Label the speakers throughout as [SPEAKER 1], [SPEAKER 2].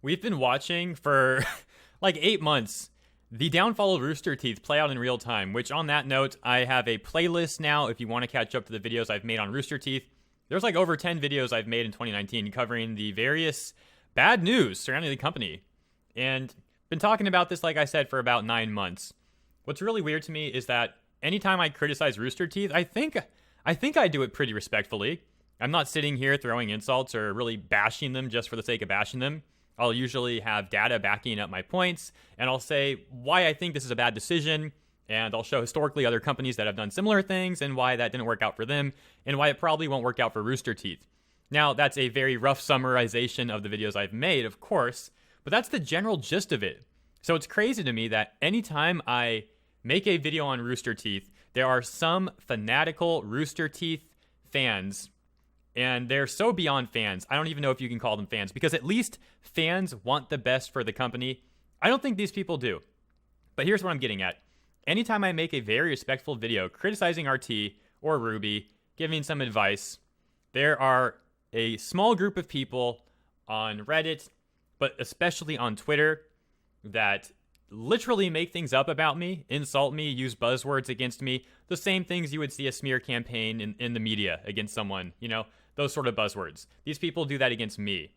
[SPEAKER 1] We've been watching for like 8 months the downfall of Rooster Teeth play out in real time, which on that note, I have a playlist now if you want to catch up to the videos I've made on Rooster Teeth. There's like over 10 videos I've made in 2019 covering the various bad news surrounding the company. And been talking about this, like I said, for about 9 months. What's really weird to me is that anytime I criticize Rooster Teeth, I think I do it pretty respectfully. I'm not sitting here throwing insults or really bashing them just for the sake of bashing them. I'll usually have data backing up my points, and I'll say why I think this is a bad decision, and I'll show historically other companies that have done similar things and why that didn't work out for them, and why it probably won't work out for Rooster Teeth. Now, that's a very rough summarization of the videos I've made, of course, but that's the general gist of it. So it's crazy to me that anytime I make a video on Rooster Teeth, there are some fanatical Rooster Teeth fans, and they're so beyond fans. I don't even know if you can call them fans, because at least fans want the best for the company. I don't think these people do. But here's what I'm getting at. Anytime I make a very respectful video criticizing RT or RWBY, giving some advice, there are a small group of people on Reddit, but especially on Twitter, that literally make things up about me, insult me, use buzzwords against me, the same things you would see a smear campaign in the media against someone, you know, those sort of buzzwords. These people do that against me.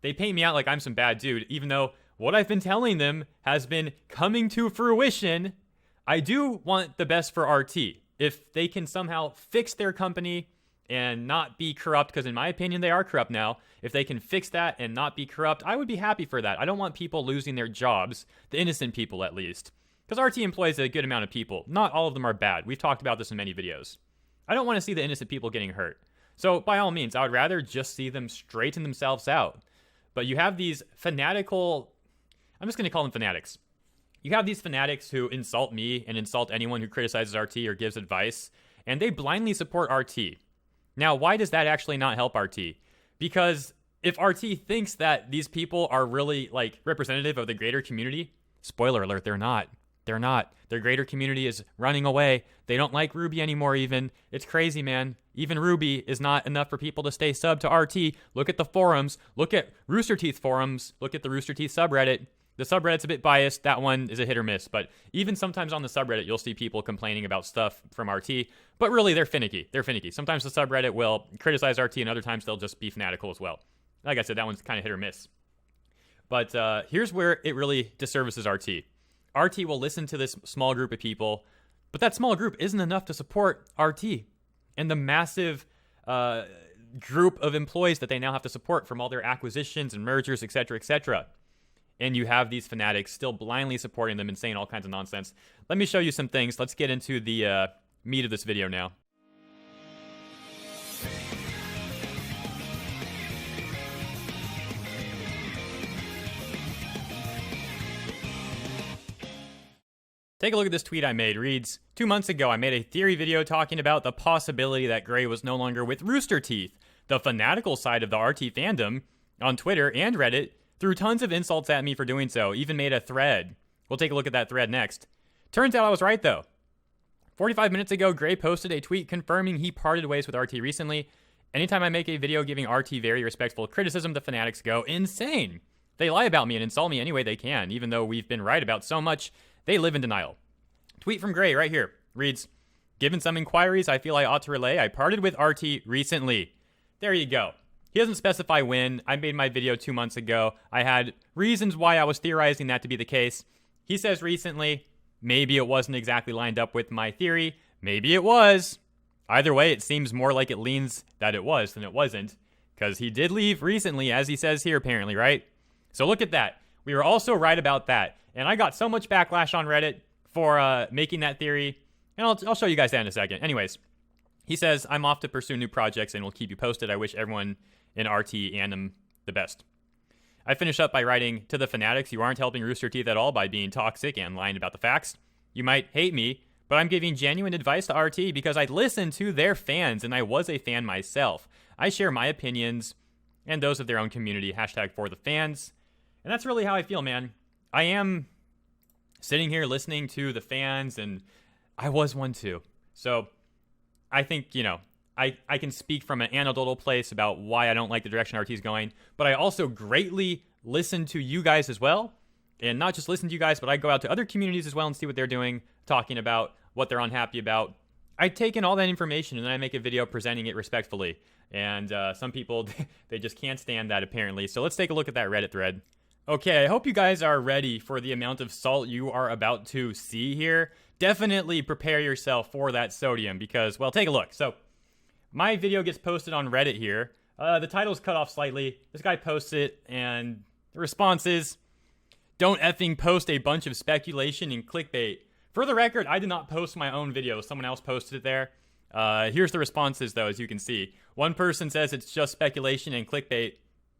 [SPEAKER 1] They paint me out like I'm some bad dude, even though what I've been telling them has been coming to fruition. I do want the best for RT. If they can somehow fix their company and not be corrupt, because in my opinion, they are corrupt now. If they can fix that and not be corrupt, I would be happy for that. I don't want people losing their jobs, the innocent people at least. Because RT employs a good amount of people. Not all of them are bad. We've talked about this in many videos. I don't want to see the innocent people getting hurt. So by all means, I would rather just see them straighten themselves out. But you have these fanatical, I'm just going to call them fanatics. You have these fanatics who insult me and insult anyone who criticizes RT or gives advice, and they blindly support RT. Now, why does that actually not help RT? Because if RT thinks that these people are really like representative of the greater community, spoiler alert, they're not. They're not. Their greater community is running away. They don't like RWBY anymore even. It's crazy, man. Even RWBY is not enough for people to stay sub to RT. Look at the forums. Look at Rooster Teeth forums. Look at the Rooster Teeth subreddit. The subreddit's a bit biased. That one is a hit or miss. But even sometimes on the subreddit, you'll see people complaining about stuff from RT. But really, they're finicky. They're finicky. Sometimes the subreddit will criticize RT, and other times they'll just be fanatical as well. Like I said, that one's kind of hit or miss. But here's where it really disservices RT. RT will listen to this small group of people, but that small group isn't enough to support RT and the massive group of employees that they now have to support from all their acquisitions and mergers, etc., etc. And you have these fanatics still blindly supporting them and saying all kinds of nonsense. Let me show you some things. Let's get into the meat of this video now. Take a look at this tweet I made. Reads, 2 months ago, I made a theory video talking about the possibility that Gray was no longer with Rooster Teeth. The fanatical side of the RT fandom on Twitter and Reddit threw tons of insults at me for doing so, even made a thread. We'll take a look at that thread next. Turns out I was right, though. 45 minutes ago, Gray posted a tweet confirming he parted ways with RT recently. Anytime I make a video giving RT very respectful criticism, the fanatics go insane. They lie about me and insult me any way they can, even though we've been right about so much. They live in denial. Tweet from Gray right here. Reads, given some inquiries I feel I ought to relay, I parted with RT recently. There you go. He doesn't specify when. I made my video 2 months ago. I had reasons why I was theorizing that to be the case. He says recently. Maybe it wasn't exactly lined up with my theory. Maybe it was. Either way, it seems more like it leans that it was than it wasn't. Because he did leave recently, as he says here apparently, right? So look at that. We were also right about that. And I got so much backlash on Reddit for making that theory. And I'll show you guys that in a second. Anyways, he says, I'm off to pursue new projects and will keep you posted. I wish everyone in RT and them the best. I finish up by writing, to the fanatics, you aren't helping Rooster Teeth at all by being toxic and lying about the facts. You might hate me, but I'm giving genuine advice to RT because I listen to their fans and I was a fan myself. I share my opinions and those of their own community. Hashtag for the fans. And that's really how I feel, man. I am sitting here listening to the fans, and I was one too. So I think, you know, I can speak from an anecdotal place about why I don't like the direction RT is going, but I also greatly listen to you guys as well. And not just listen to you guys, but I go out to other communities as well and see what they're doing, talking about what they're unhappy about. I take in all that information and then I make a video presenting it respectfully. And some people, they just can't stand that apparently. So let's take a look at that Reddit thread. Okay, I hope you guys are ready for the amount of salt you are about to see here. Definitely prepare yourself for that sodium because, well, take a look. So my video gets posted on Reddit here. The title's cut off slightly. This guy posts it and the response is, "Don't effing post a bunch of speculation and clickbait." For the record, I did not post my own video. Someone else posted it there. Here's the responses, though, as you can see. One person says it's just speculation and clickbait.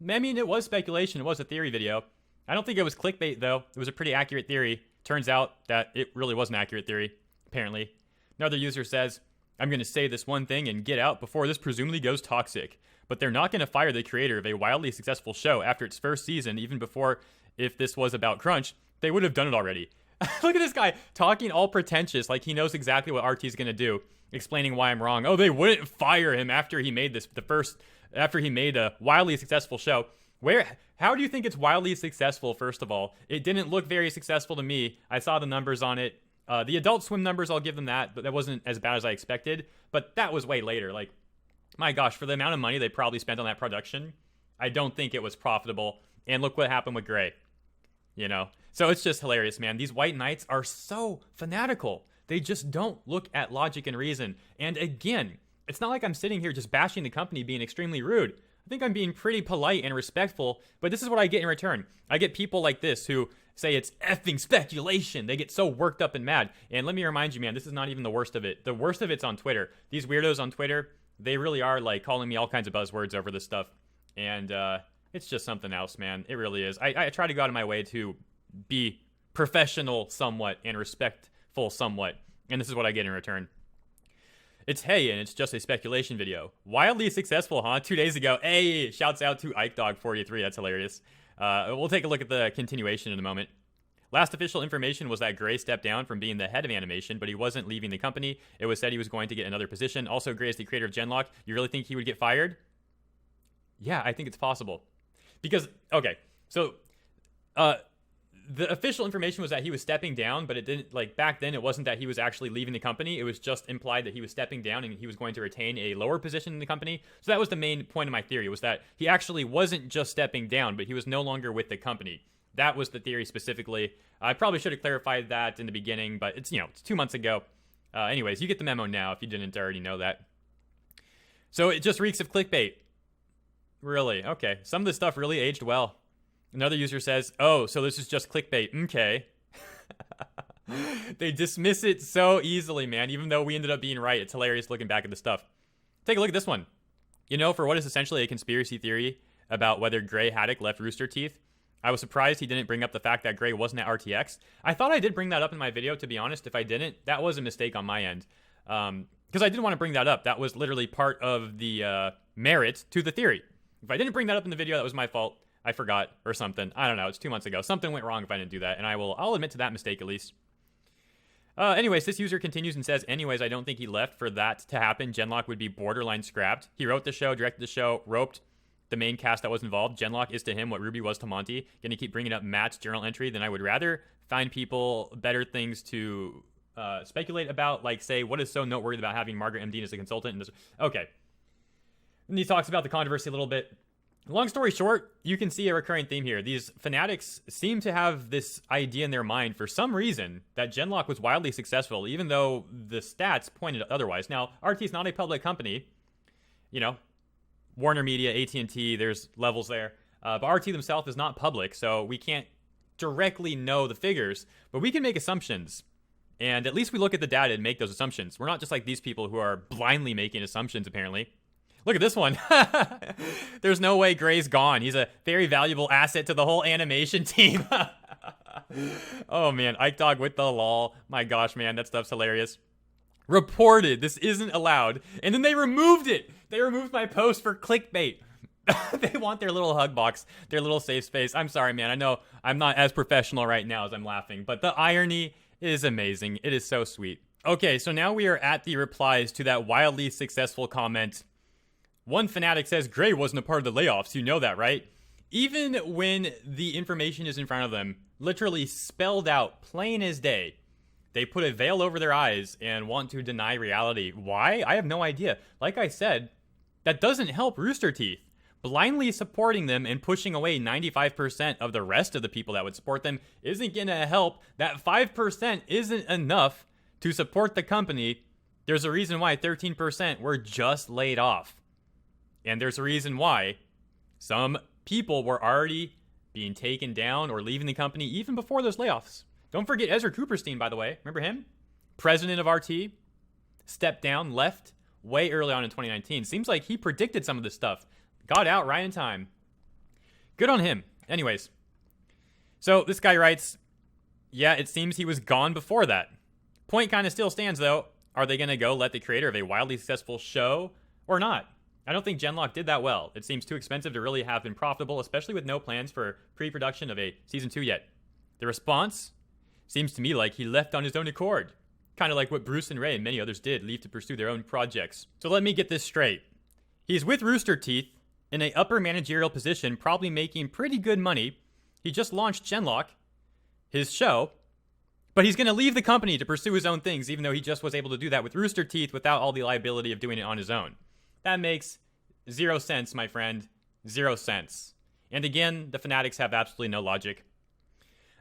[SPEAKER 1] I mean, it was speculation. It was a theory video. I don't think it was clickbait, though. It was a pretty accurate theory. Turns out that it really was an accurate theory, apparently. Another user says, "I'm going to say this one thing and get out before this presumably goes toxic. But they're not going to fire the creator of a wildly successful show after its first season, even before, if this was about Crunch, they would have done it already." Look at this guy talking all pretentious like he knows exactly what RT's going to do, explaining why I'm wrong. Oh, they wouldn't fire him after he made after he made a wildly successful show. How do you think it's wildly successful, first of all? It didn't look very successful to me. I saw the numbers on it. The Adult Swim numbers, I'll give them that, but that wasn't as bad as I expected. But that was way later. Like, my gosh, for the amount of money they probably spent on that production, I don't think it was profitable. And look what happened with Gray. You know? So it's just hilarious, man. These white knights are so fanatical. They just don't look at logic and reason. And again, it's not like I'm sitting here just bashing the company, being extremely rude. I think I'm being pretty polite and respectful, but this is what I get in return. I get people like this who say it's effing speculation. They get so worked up and mad. And let me remind you, man, this is not even the worst of it. The worst of it's on Twitter. These weirdos on Twitter, they really are like calling me all kinds of buzzwords over this stuff. And it's just something else, man. It really is. I try to go out of my way to be professional somewhat and respectful somewhat. And this is what I get in return. It's hey, and it's just a speculation video. Wildly successful, huh? 2 days ago. Hey, shouts out to IkeDog43. That's hilarious. We'll take a look at the continuation in a moment. Last official information was that Gray stepped down from being the head of animation, but he wasn't leaving the company. It was said he was going to get another position. Also, Gray is the creator of Genlock. You really think he would get fired? Yeah, I think it's possible. Because, okay, so the official information was that he was stepping down, but it didn't, like, back then it wasn't that he was actually leaving the company. It was just implied that he was stepping down and he was going to retain a lower position in the company. So that was the main point of my theory, was that he actually wasn't just stepping down, but he was no longer with the company. That was the theory specifically. I probably should have clarified that in the beginning, but it's, it's 2 months ago. Anyways, you get the memo now if you didn't already know that. So it just reeks of clickbait. Really? Okay. Some of this stuff really aged well. Another user says, "Oh, so this is just clickbait. Okay." They dismiss it so easily, man, even though we ended up being right. It's hilarious looking back at the stuff. Take a look at this one. For what is essentially a conspiracy theory about whether Gray Haddock left Rooster Teeth, I was surprised he didn't bring up the fact that Gray wasn't at RTX. I thought I did bring that up in my video, to be honest. If I didn't, that was a mistake on my end. Because I didn't want to bring that up. That was literally part of the merit to the theory. If I didn't bring that up in the video, that was my fault. I forgot or something. I don't know. It's 2 months ago. Something went wrong if I didn't do that, and I'll admit to that mistake at least. Anyways, this user continues and says, "Anyways, I don't think he left for that to happen. Genlock would be borderline scrapped. He wrote the show, directed the show, roped the main cast that was involved. Genlock is to him what RWBY was to Monty. Gonna keep bringing up Matt's journal entry, then I would rather find people better things to speculate about, like, say, what is so noteworthy about having Margaret M. Dean as a consultant in this." Okay. And he talks about the controversy a little bit. Long story short, you can see a recurring theme here. These fanatics seem to have this idea in their mind for some reason that Genlock was wildly successful, even though the stats pointed otherwise. Now, RT is not a public company. Warner Media, AT&T, there's levels there. But RT themselves is not public, so we can't directly know the figures, but we can make assumptions. And at least we look at the data and make those assumptions. We're not just like these people who are blindly making assumptions, apparently. Look at this one. There's no way Gray's gone. He's a very valuable asset to the whole animation team. Oh, man. IkeDog with the lol. My gosh, man. That stuff's hilarious. Reported. This isn't allowed. And then they removed it. They removed my post for clickbait. They want their little hug box, their little safe space. I'm sorry, man. I know I'm not as professional right now as I'm laughing, but the irony is amazing. It is so sweet. Okay, so now we are at the replies to that wildly successful comment. One fanatic says, "Gray wasn't a part of the layoffs. You know that, right? Even when the information is in front of them, literally spelled out, plain as day, they put a veil over their eyes and want to deny reality. Why? I have no idea. Like I said, that doesn't help Rooster Teeth. Blindly supporting them and pushing away 95% of the rest of the people that would support them isn't going to help. That 5% isn't enough to support the company. There's a reason why 13% were just laid off. And there's a reason why some people were already being taken down or leaving the company even before those layoffs. Don't forget Ezra Cooperstein, by the way. Remember him? President of RT. Stepped down, left way early on in 2019. Seems like he predicted some of this stuff. Got out right in time. Good on him. Anyways. So this guy writes, yeah, it seems he was gone before that. Point kind of still stands, though. Are they going to go let the creator of a wildly successful show or not? I don't think Genlock did that well. It seems too expensive to really have been profitable, especially with no plans for pre-production of a Season 2 yet. The response seems to me like he left on his own accord. Kind of like what Bruce and Ray and many others did, leave to pursue their own projects. So let me get this straight. He's with Rooster Teeth in an upper managerial position, probably making pretty good money. He just launched Genlock, his show, but he's going to leave the company to pursue his own things, even though he just was able to do that with Rooster Teeth without all the liability of doing it on his own. That makes 0 sense, my friend. 0 sense. And again, the fanatics have absolutely no logic.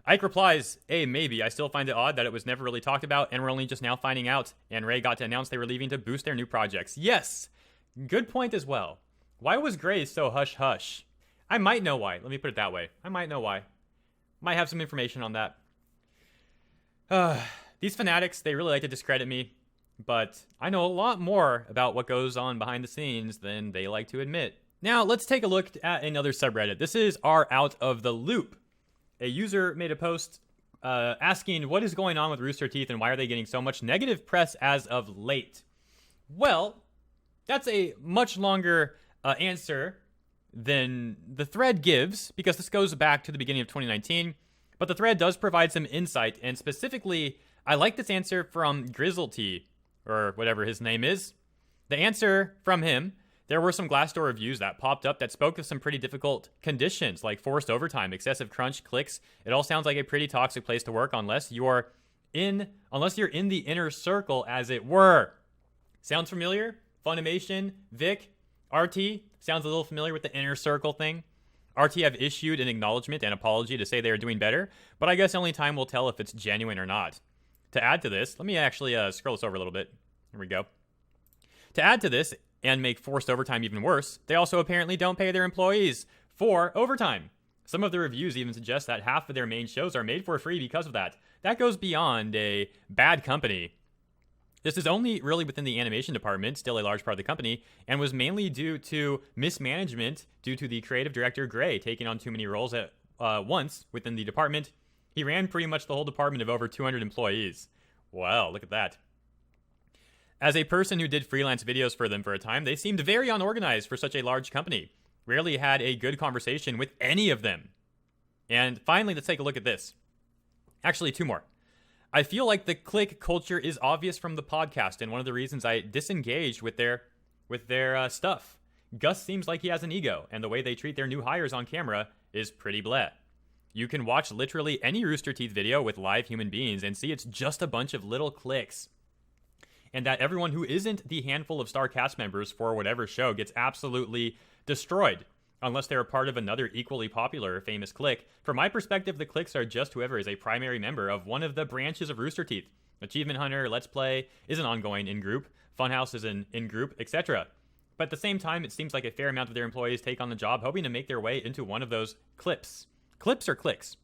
[SPEAKER 1] Ike replies, maybe. I still find it odd that it was never really talked about, and we're only just now finding out, and Ray got to announce they were leaving to boost their new projects. Yes! Good point as well. Why was Gray so hush-hush? I might know why. Let me put it that way. I might know why. Might have some information on that. These fanatics, they really like to discredit me, but I know a lot more about what goes on behind the scenes than they like to admit. Now, let's take a look at another subreddit. This is r Out of the Loop. A user made a post asking what is going on with Rooster Teeth and why are they getting so much negative press as of late. Well, that's a much longer answer than the thread gives, because this goes back to the beginning of 2019. But the thread does provide some insight, and specifically, I like this answer from Grizzlety, or whatever his name is. The answer from him, there were some Glassdoor reviews that popped up that spoke of some pretty difficult conditions, like forced overtime, excessive crunch, clicks. It all sounds like a pretty toxic place to work unless you're in the inner circle, as it were. Sounds familiar? Funimation, Vic, RT, sounds a little familiar with the inner circle thing. RT have issued an acknowledgement and apology to say they are doing better, but I guess only time will tell if it's genuine or not. To add to this, let me actually scroll this over a little bit. Here we go. To add to this, and make forced overtime even worse, they also apparently don't pay their employees for overtime. Some of the reviews even suggest that half of their main shows are made for free because of that. That goes beyond a bad company. This is only really within the animation department, still a large part of the company, and was mainly due to mismanagement due to the creative director Gray taking on too many roles at once within the department. He ran pretty much the whole department of over 200 employees. Wow, look at that. As a person who did freelance videos for them for a time, they seemed very unorganized for such a large company. Rarely had a good conversation with any of them. And finally, let's take a look at this. Actually, two more. I feel like the click culture is obvious from the podcast, and one of the reasons I disengaged with their stuff. Gus seems like he has an ego, and the way they treat their new hires on camera is pretty bleh. You can watch literally any Rooster Teeth video with live human beings and see it's just a bunch of little clicks. And that everyone who isn't the handful of star cast members for whatever show gets absolutely destroyed, unless they're a part of another equally popular famous clique. From my perspective, the cliques are just whoever is a primary member of one of the branches of Rooster Teeth. Achievement Hunter, Let's Play is an ongoing in-group, Funhouse is an in-group, etc. But at the same time, it seems like a fair amount of their employees take on the job hoping to make their way into one of those clips. Clips or cliques?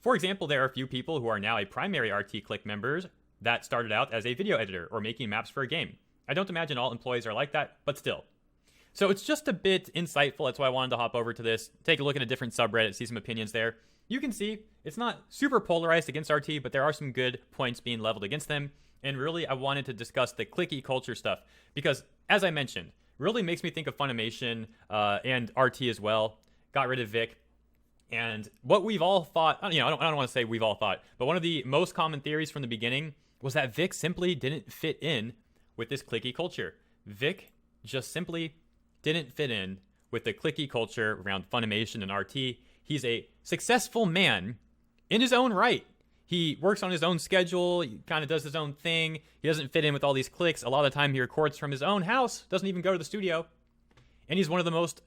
[SPEAKER 1] For example, there are a few people who are now a primary RT clique members that started out as a video editor or making maps for a game. I don't imagine all employees are like that, but still. So it's just a bit insightful. That's why I wanted to hop over to this, take a look at a different subreddit, see some opinions there. You can see it's not super polarized against RT, but there are some good points being leveled against them. And really, I wanted to discuss the clicky culture stuff because, as I mentioned, really makes me think of Funimation and RT as well. Got rid of Vic. And what we've all thought, I don't want to say we've all thought, but one of the most common theories from the beginning was that Vic simply didn't fit in with this clicky culture. Vic just simply didn't fit in with the cliquey culture around Funimation and RT. He's a successful man in his own right. He works on his own schedule. He kind of does his own thing. He doesn't fit in with all these cliques. A lot of the time he records from his own house, doesn't even go to the studio. And he's one of the most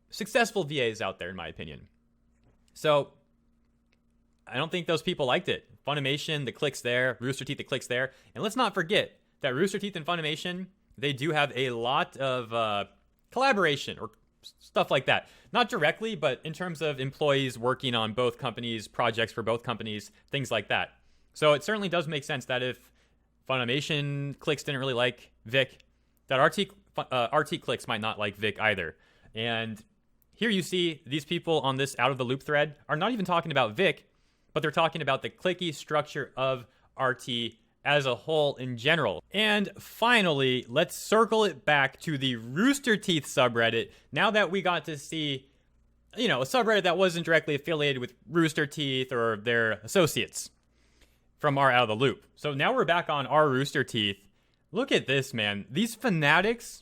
[SPEAKER 1] successful VAs out there, in my opinion. So I don't think those people liked it. Funimation, the cliques there. Rooster Teeth, the cliques there. And let's not forget that Rooster Teeth and Funimation, they do have a lot of collaboration or stuff like that. Not directly, but in terms of employees working on both companies, projects for both companies, things like that. So it certainly does make sense that if Funimation cliques didn't really like Vic, that RT cliques might not like Vic either. And here you see these people on this Out of the Loop thread are not even talking about Vic, but they're talking about the cliquey structure of RT as a whole in general. And finally, let's circle it back to the Rooster Teeth subreddit. Now that we got to see, a subreddit that wasn't directly affiliated with Rooster Teeth or their associates from our Out of the Loop. So now we're back on our Rooster Teeth. Look at this, man. These fanatics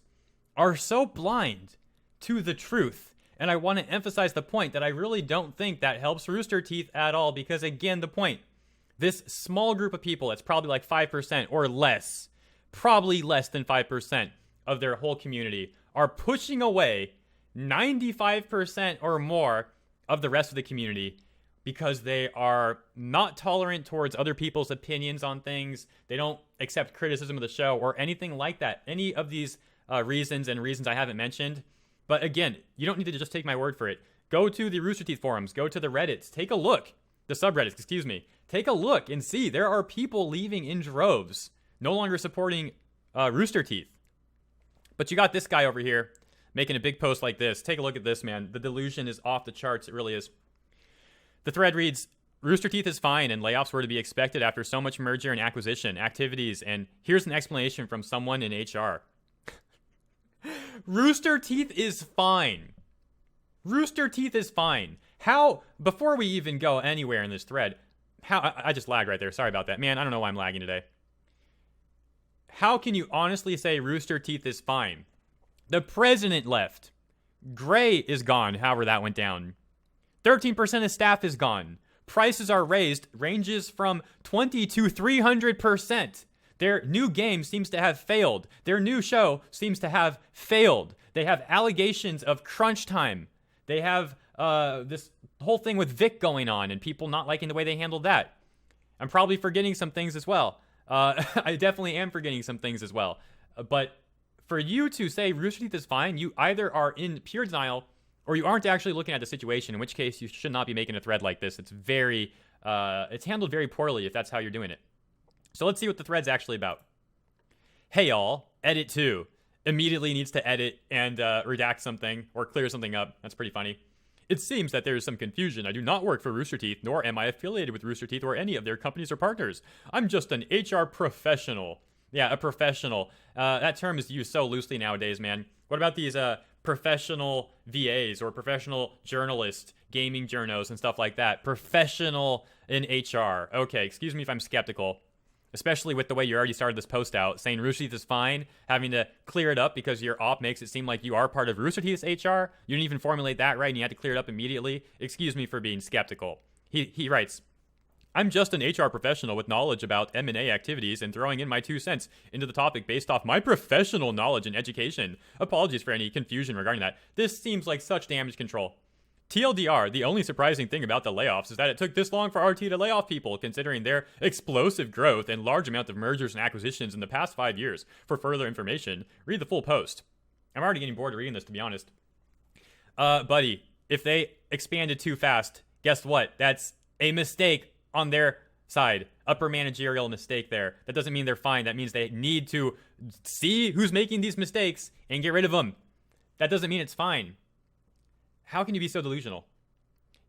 [SPEAKER 1] are so blind to the truth. And I want to emphasize the point that I really don't think that helps Rooster Teeth at all, because again, the point, this small group of people, it's probably like 5% or less, probably less than 5% of their whole community, are pushing away 95% or more of the rest of the community because they are not tolerant towards other people's opinions on things. They don't accept criticism of the show or anything like that. Any of these reasons I haven't mentioned. But again, you don't need to just take my word for it. Go to the Rooster Teeth forums. Go to the Reddits. Take a look. The subreddits, excuse me. Take a look and see. There are people leaving in droves, no longer supporting Rooster Teeth. But you got this guy over here making a big post like this. Take a look at this, man. The delusion is off the charts. It really is. The thread reads, Rooster Teeth is fine and layoffs were to be expected after so much merger and acquisition activities. And here's an explanation from someone in HR. Rooster Teeth is fine. Rooster Teeth is fine. How, before we even go anywhere in this thread, I just lagged right there. Sorry about that. Man, I don't know why I'm lagging today. How can you honestly say Rooster Teeth is fine? The president left. Gray is gone, however that went down. 13% of staff is gone. Prices are raised, ranges from 20 to 300%. Their new game seems to have failed. Their new show seems to have failed. They have allegations of crunch time. They have this whole thing with Vic going on and people not liking the way they handled that. I'm probably forgetting some things as well. I definitely am forgetting some things as well. But for you to say Rooster Teeth is fine, you either are in pure denial or you aren't actually looking at the situation, in which case you should not be making a thread like this. It's it's handled very poorly if that's how you're doing it. So let's see what the thread's actually about. Hey y'all, edit 2. Immediately needs to edit and redact something or clear something up. That's pretty funny. It seems that there is some confusion. I do not work for Rooster Teeth, nor am I affiliated with Rooster Teeth or any of their companies or partners. I'm just an HR professional. Yeah, a professional. That term is used so loosely nowadays, man. What about these professional VAs or professional journalists, gaming journos and stuff like that? Professional in HR. Okay, excuse me if I'm skeptical. Especially with the way you already started this post out, saying Rooster Teeth is fine, having to clear it up because your op makes it seem like you are part of Rooster Teeth's HR. You didn't even formulate that right, and you had to clear it up immediately. Excuse me for being skeptical. He writes, I'm just an HR professional with knowledge about M&A activities and throwing in my 2 cents into the topic based off my professional knowledge and education. Apologies for any confusion regarding that. This seems like such damage control. TLDR, the only surprising thing about the layoffs is that it took this long for RT to lay off people, considering their explosive growth and large amount of mergers and acquisitions in the past 5 years. For further information, read the full post. I'm already getting bored of reading this, to be honest. Buddy, if they expanded too fast, guess what? That's a mistake on their side. Upper managerial mistake there. That doesn't mean they're fine. That means they need to see who's making these mistakes and get rid of them. That doesn't mean it's fine. How can you be so delusional?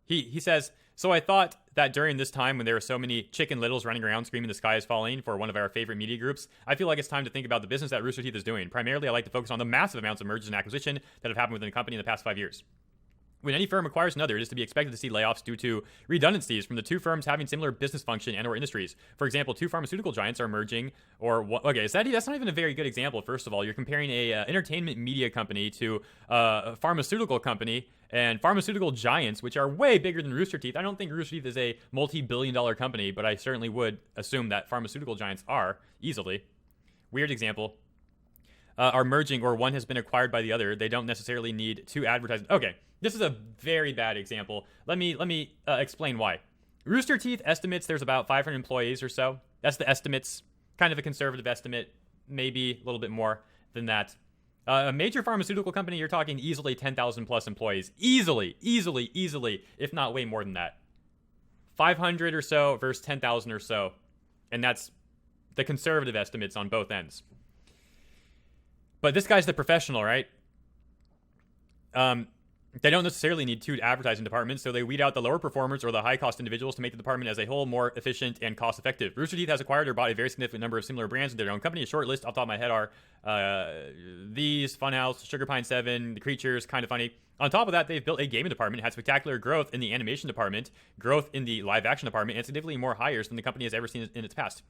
[SPEAKER 1] He says, so I thought that during this time when there were so many chicken littles running around screaming the sky is falling for one of our favorite media groups, I feel like it's time to think about the business that Rooster Teeth is doing. Primarily, I like to focus on the massive amounts of mergers and acquisition that have happened within the company in the past 5 years. When any firm acquires another, it is to be expected to see layoffs due to redundancies from the two firms having similar business function and/or industries. For example, two pharmaceutical giants are merging, okay, so that's not even a very good example. First of all, you're comparing a entertainment media company to a pharmaceutical company, and pharmaceutical giants, which are way bigger than Rooster Teeth. I don't think Rooster Teeth is a multi-billion-dollar company, but I certainly would assume that pharmaceutical giants are easily. Weird example. Are merging, or one has been acquired by the other. They don't necessarily need two advertising. Okay. This is a very bad example. Let me explain why. Rooster Teeth estimates there's about 500 employees or so. That's the estimates. Kind of a conservative estimate. Maybe a little bit more than that. A major pharmaceutical company, you're talking easily 10,000 plus employees. Easily, if not way more than that. 500 or so versus 10,000 or so. And that's the conservative estimates on both ends. But this guy's the professional, right? They don't necessarily need two advertising departments, so they weed out the lower performers or the high-cost individuals to make the department as a whole more efficient and cost-effective. Rooster Teeth has acquired or bought a very significant number of similar brands in their own company. A short list off the top of my head are these, Funhouse, Sugar Pine 7, The Creatures, Kind of Funny. On top of that, they've built a gaming department, had spectacular growth in the animation department, growth in the live-action department, and significantly more hires than the company has ever seen in its past.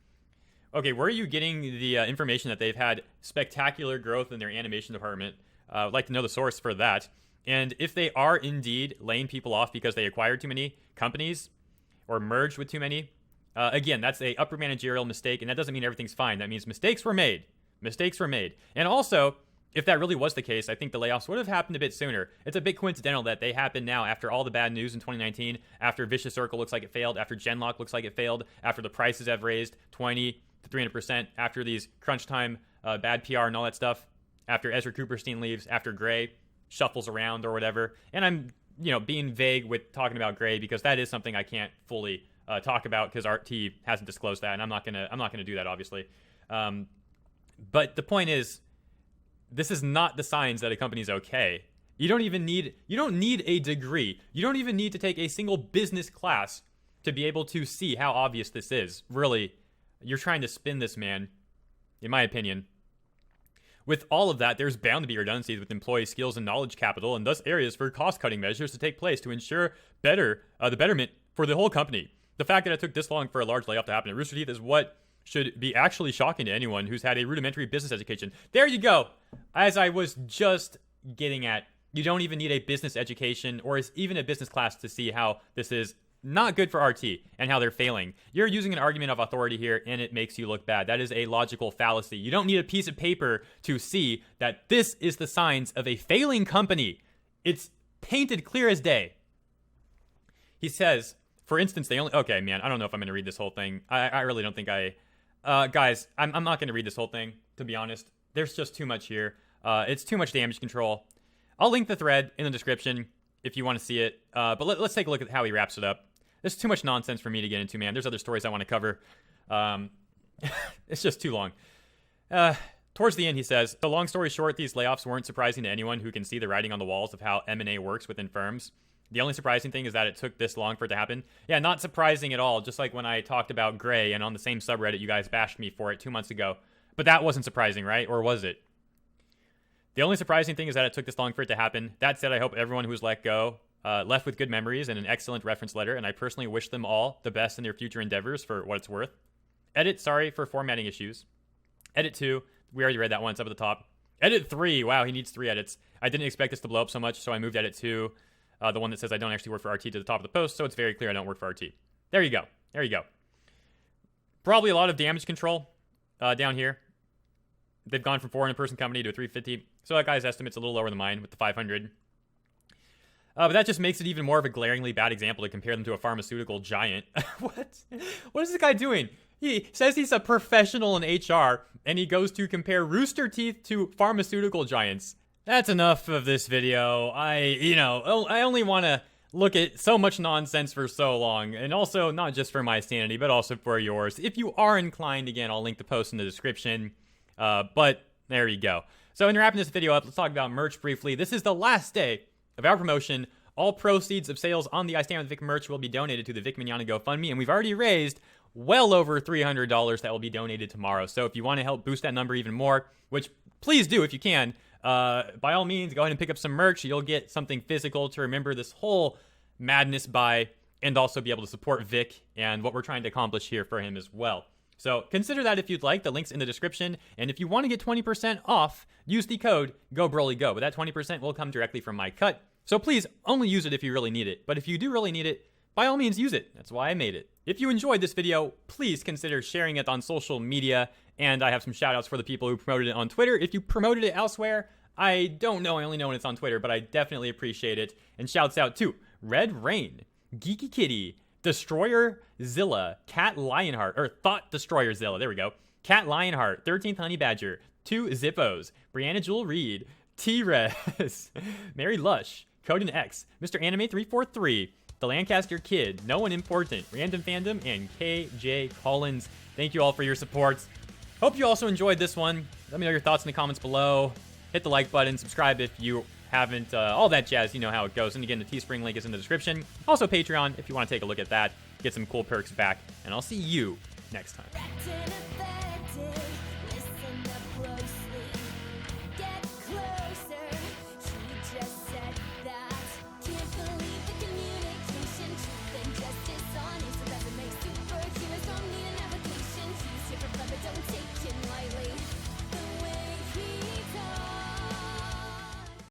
[SPEAKER 1] Okay, where are you getting the information that they've had spectacular growth in their animation department? I'd like to know the source for that. And if they are indeed laying people off because they acquired too many companies or merged with too many, again, that's a upper managerial mistake, and that doesn't mean everything's fine. That means mistakes were made. And also, if that really was the case, I think the layoffs would have happened a bit sooner. It's a bit coincidental that they happen now after all the bad news in 2019, after Vicious Circle looks like it failed, after Genlock looks like it failed, after the prices have raised 20 to 300%, after these crunch time bad PR and all that stuff, after Ezra Cooperstein leaves, after Gray shuffles around or whatever. And I'm, being vague with talking about Gray because that is something I can't fully talk about because RT hasn't disclosed that, and I'm not gonna do that, obviously. But the point is, this is not the signs that a company's okay. You don't need a degree. You don't even need to take a single business class to be able to see how obvious this is. Really, you're trying to spin this, man, in my opinion. With all of that, there's bound to be redundancies with employee skills and knowledge capital, and thus areas for cost-cutting measures to take place to ensure the betterment for the whole company. The fact that it took this long for a large layoff to happen at Rooster Teeth is what should be actually shocking to anyone who's had a rudimentary business education. There you go. As I was just getting at, you don't even need a business education or even a business class to see how this is not good for RT and how they're failing. You're using an argument of authority here, and it makes you look bad. That is a logical fallacy. You don't need a piece of paper to see that this is the signs of a failing company. It's painted clear as day. He says, for instance, okay, man, I don't know if I'm going to read this whole thing. I really don't think guys, I'm not going to read this whole thing, to be honest. There's just too much here. It's too much damage control. I'll link the thread in the description if you want to see it. But let's take a look at how he wraps it up. There's too much nonsense for me to get into, man. There's other stories I want to cover. It's just too long. Towards the end, he says, so long story short, these layoffs weren't surprising to anyone who can see the writing on the walls of how M&A works within firms. The only surprising thing is that it took this long for it to happen. Yeah, not surprising at all. Just like when I talked about Gray and on the same subreddit, you guys bashed me for it 2 months ago. But that wasn't surprising, right? Or was it? The only surprising thing is that it took this long for it to happen. That said, I hope everyone who was let go left with good memories and an excellent reference letter, and I personally wish them all the best in their future endeavors for what it's worth. Edit, sorry for formatting issues. Edit 2, we already read that one, it's up at the top. Edit 3, wow, he needs 3 edits. I didn't expect this to blow up so much, so I moved edit 2, the one that says I don't actually work for RT, to the top of the post, so it's very clear I don't work for RT. There you go. Probably a lot of damage control down here. They've gone from 400 person company to a 350, so that guy's estimate's a little lower than mine with the 500. But that just makes it even more of a glaringly bad example to compare them to a pharmaceutical giant. What is this guy doing? He says he's a professional in HR, and he goes to compare Rooster Teeth to pharmaceutical giants. That's enough of this video. I only want to look at so much nonsense for so long, and also not just for my sanity, but also for yours. If you are inclined, again, I'll link the post in the description. But there you go. So in wrapping this video up, let's talk about merch briefly. This is the last day of our promotion. All proceeds of sales on the I Stand With Vic merch will be donated to the Vic Mignogna GoFundMe, and we've already raised well over $300 that will be donated tomorrow. So if you want to help boost that number even more, which please do if you can, by all means, go ahead and pick up some merch. You'll get something physical to remember this whole madness by, and also be able to support Vic and what we're trying to accomplish here for him as well. So consider that if you'd like. The link's in the description. And if you want to get 20% off, use the code GOBROLYGO. But that 20% will come directly from my cut. So please only use it if you really need it. But if you do really need it, by all means use it. That's why I made it. If you enjoyed this video, please consider sharing it on social media. And I have some shout outs for the people who promoted it on Twitter. If you promoted it elsewhere, I don't know. I only know when it's on Twitter, but I definitely appreciate it. And shouts out to Red Rain, Geeky Kitty, Destroyer Zilla, Cat Lionheart, or Thought Destroyer Zilla, there we go. Cat Lionheart, 13th Honey Badger, 2 Zippos, Brianna Jewel Reed, T-Res, Mary Lush, Coden X, Mr. Anime 343, The Lancaster Kid, No One Important, Random Fandom, and KJ Collins. Thank you all for your support. Hope you also enjoyed this one. Let me know your thoughts in the comments below. Hit the like button, subscribe if you haven't, all that jazz, you know how it goes. And again, the Teespring link is in the description. Also Patreon if you want to take a look at that, get some cool perks back, and I'll see you next time.